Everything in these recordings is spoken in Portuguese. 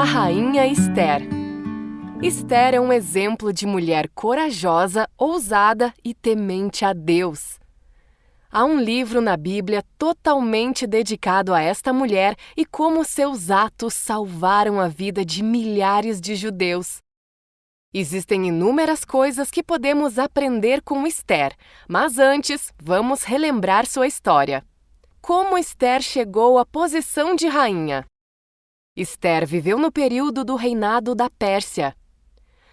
rainha Esther. Esther é um exemplo de mulher corajosa, ousada e temente a Deus. Há um livro na Bíblia totalmente dedicado a esta mulher e como seus atos salvaram a vida de milhares de judeus. Existem inúmeras coisas que podemos aprender com Esther, mas antes, vamos relembrar sua história. Como Esther chegou à posição de rainha? Esther viveu no período do reinado da Pérsia.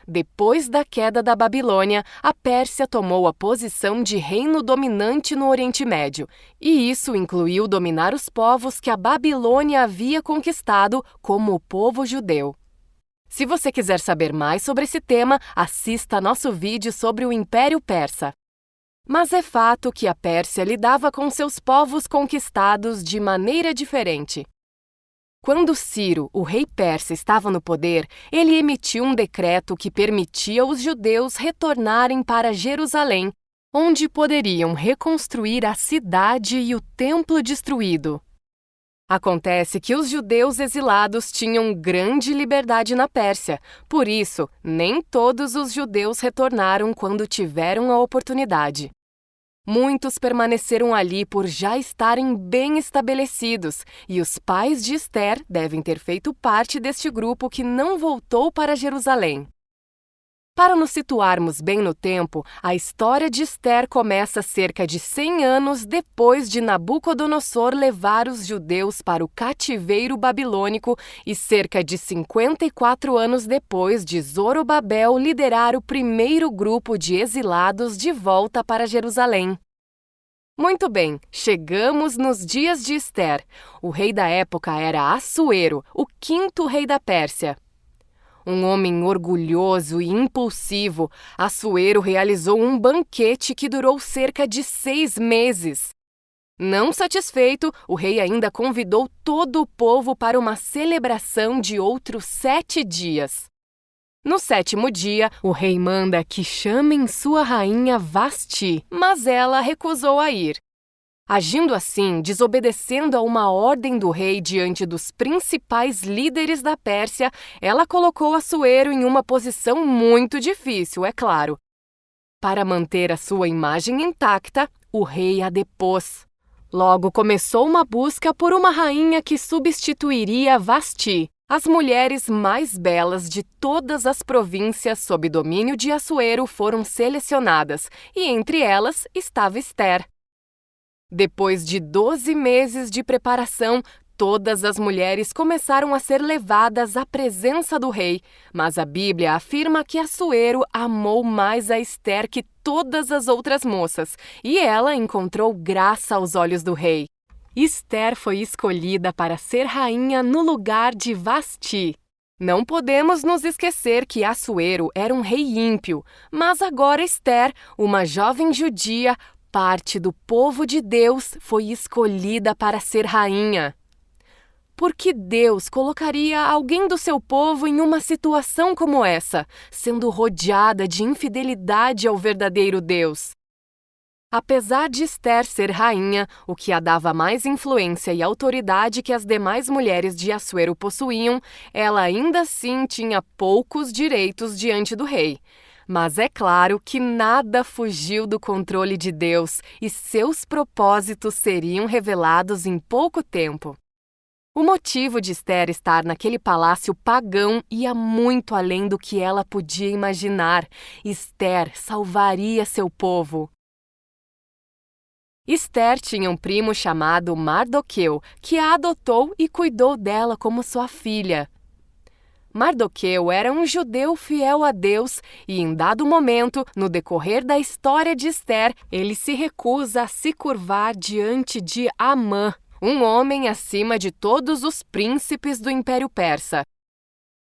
Depois da queda da Babilônia, a Pérsia tomou a posição de reino dominante no Oriente Médio, e isso incluiu dominar os povos que a Babilônia havia conquistado, como o povo judeu. Se você quiser saber mais sobre esse tema, assista nosso vídeo sobre o Império Persa. Mas é fato que a Pérsia lidava com seus povos conquistados de maneira diferente. Quando Ciro, o rei persa, estava no poder, ele emitiu um decreto que permitia aos judeus retornarem para Jerusalém, onde poderiam reconstruir a cidade e o templo destruído. Acontece que os judeus exilados tinham grande liberdade na Pérsia, por isso, nem todos os judeus retornaram quando tiveram a oportunidade. Muitos permaneceram ali por já estarem bem estabelecidos, e os pais de Esther devem ter feito parte deste grupo que não voltou para Jerusalém. Para nos situarmos bem no tempo, a história de Esther começa cerca de 100 anos depois de Nabucodonosor levar os judeus para o cativeiro babilônico e cerca de 54 anos depois de Zorobabel liderar o primeiro grupo de exilados de volta para Jerusalém. Muito bem, chegamos nos dias de Esther. O rei da época era Assuero, o quinto rei da Pérsia. Um homem orgulhoso e impulsivo, Assuero realizou um banquete que durou cerca de 6 meses. Não satisfeito, o rei ainda convidou todo o povo para uma celebração de outros 7 dias. No 7º dia, o rei manda que chamem sua rainha Vasti, mas ela recusou a ir. Agindo assim, desobedecendo a uma ordem do rei diante dos principais líderes da Pérsia, ela colocou Assuero em uma posição muito difícil, é claro. Para manter a sua imagem intacta, o rei a depôs. Logo começou uma busca por uma rainha que substituiria Vasti, as mulheres mais belas de todas as províncias sob domínio de Assuero foram selecionadas, e entre elas estava Esther. Depois de 12 meses de preparação, todas as mulheres começaram a ser levadas à presença do rei, mas a Bíblia afirma que Assuero amou mais a Esther que todas as outras moças, e ela encontrou graça aos olhos do rei. Esther foi escolhida para ser rainha no lugar de Vasti. Não podemos nos esquecer que Assuero era um rei ímpio, mas agora Esther, uma jovem judia, parte do povo de Deus, foi escolhida para ser rainha. Por que Deus colocaria alguém do seu povo em uma situação como essa, sendo rodeada de infidelidade ao verdadeiro Deus? Apesar de Esther ser rainha, o que a dava mais influência e autoridade que as demais mulheres de Assuero possuíam, ela ainda assim tinha poucos direitos diante do rei. Mas é claro que nada fugiu do controle de Deus e seus propósitos seriam revelados em pouco tempo. O motivo de Esther estar naquele palácio pagão ia muito além do que ela podia imaginar. Esther salvaria seu povo. Esther tinha um primo chamado Mardoqueu, que a adotou e cuidou dela como sua filha. Mardoqueu era um judeu fiel a Deus e, em dado momento, no decorrer da história de Esther, ele se recusa a se curvar diante de Amã, um homem acima de todos os príncipes do Império Persa.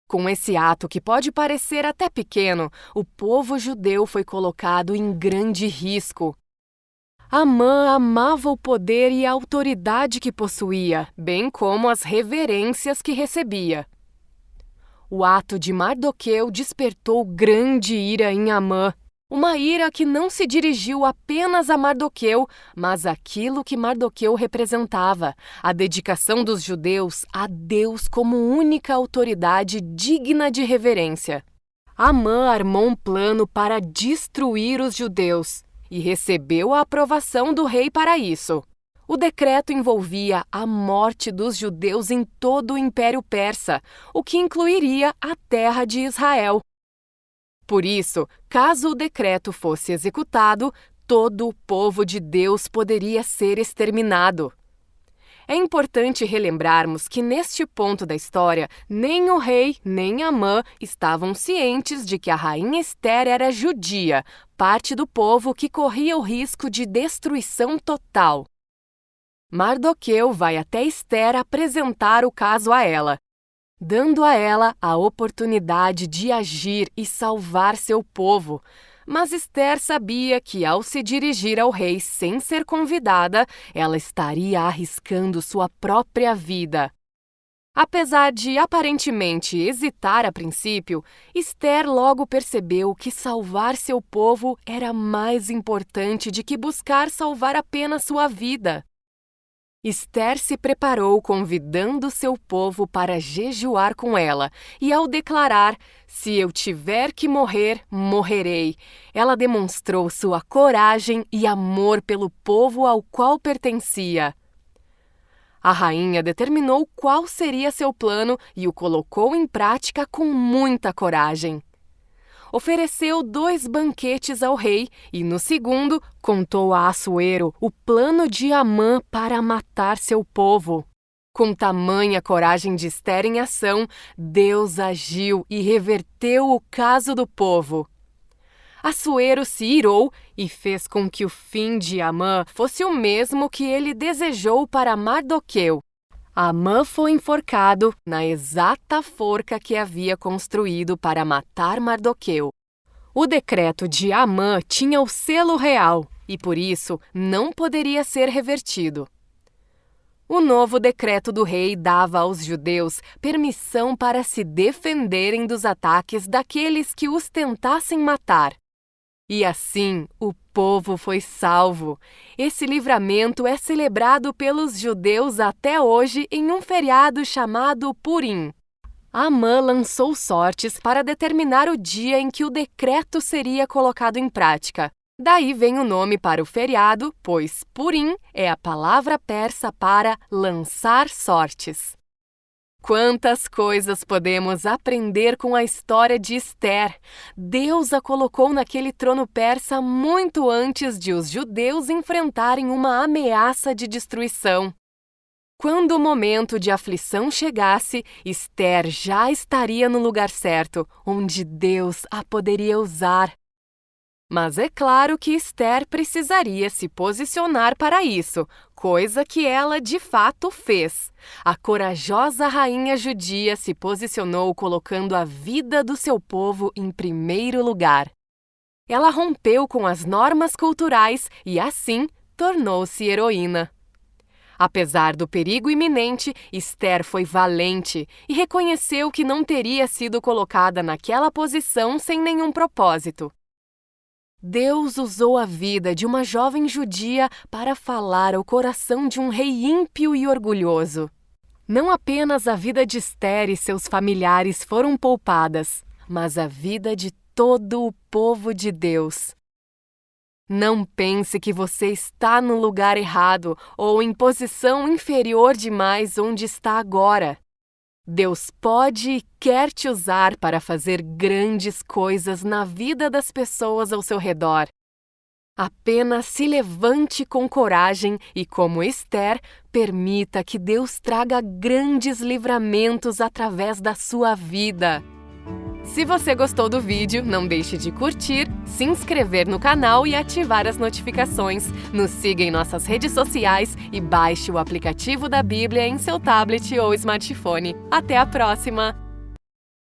Com esse ato que pode parecer até pequeno, o povo judeu foi colocado em grande risco. Amã amava o poder e a autoridade que possuía, bem como as reverências que recebia. O ato de Mardoqueu despertou grande ira em Amã. Uma ira que não se dirigiu apenas a Mardoqueu, mas àquilo que Mardoqueu representava, a dedicação dos judeus a Deus como única autoridade digna de reverência. Amã armou um plano para destruir os judeus e recebeu a aprovação do rei para isso. O decreto envolvia a morte dos judeus em todo o Império Persa, o que incluiria a terra de Israel. Por isso, caso o decreto fosse executado, todo o povo de Deus poderia ser exterminado. É importante relembrarmos que neste ponto da história, nem o rei nem Amã estavam cientes de que a rainha Ester era judia, parte do povo que corria o risco de destruição total. Mardoqueu vai até Ester apresentar o caso a ela, dando a ela a oportunidade de agir e salvar seu povo. Mas Ester sabia que, ao se dirigir ao rei sem ser convidada, ela estaria arriscando sua própria vida. Apesar de aparentemente hesitar a princípio, Ester logo percebeu que salvar seu povo era mais importante do que buscar salvar apenas sua vida. Ester se preparou convidando seu povo para jejuar com ela, e ao declarar, "Se eu tiver que morrer, morrerei", ela demonstrou sua coragem e amor pelo povo ao qual pertencia. A rainha determinou qual seria seu plano e o colocou em prática com muita coragem. Ofereceu 2 banquetes ao rei e, no segundo, contou a Assuero o plano de Amã para matar seu povo. Com tamanha coragem de Ester em ação, Deus agiu e reverteu o caso do povo. Assuero se irou e fez com que o fim de Amã fosse o mesmo que ele desejou para Mardoqueu. Amã foi enforcado na exata forca que havia construído para matar Mardoqueu. O decreto de Amã tinha o selo real e, por isso, não poderia ser revertido. O novo decreto do rei dava aos judeus permissão para se defenderem dos ataques daqueles que os tentassem matar. E assim, o povo foi salvo. Esse livramento é celebrado pelos judeus até hoje em um feriado chamado Purim. Amã lançou sortes para determinar o dia em que o decreto seria colocado em prática. Daí vem o nome para o feriado, pois Purim é a palavra persa para lançar sortes. Quantas coisas podemos aprender com a história de Ester! Deus a colocou naquele trono persa muito antes de os judeus enfrentarem uma ameaça de destruição. Quando o momento de aflição chegasse, Ester já estaria no lugar certo, onde Deus a poderia usar. Mas é claro que Ester precisaria se posicionar para isso, coisa que ela de fato fez. A corajosa rainha judia se posicionou colocando a vida do seu povo em primeiro lugar. Ela rompeu com as normas culturais e, assim, tornou-se heroína. Apesar do perigo iminente, Ester foi valente e reconheceu que não teria sido colocada naquela posição sem nenhum propósito. Deus usou a vida de uma jovem judia para falar ao coração de um rei ímpio e orgulhoso. Não apenas a vida de Ester e seus familiares foram poupadas, mas a vida de todo o povo de Deus. Não pense que você está no lugar errado ou em posição inferior demais onde está agora. Deus pode e quer te usar para fazer grandes coisas na vida das pessoas ao seu redor. Apenas se levante com coragem e, como Ester, permita que Deus traga grandes livramentos através da sua vida. Se você gostou do vídeo, não deixe de curtir, se inscrever no canal e ativar as notificações. Nos siga em nossas redes sociais e baixe o aplicativo da Bíblia em seu tablet ou smartphone. Até a próxima!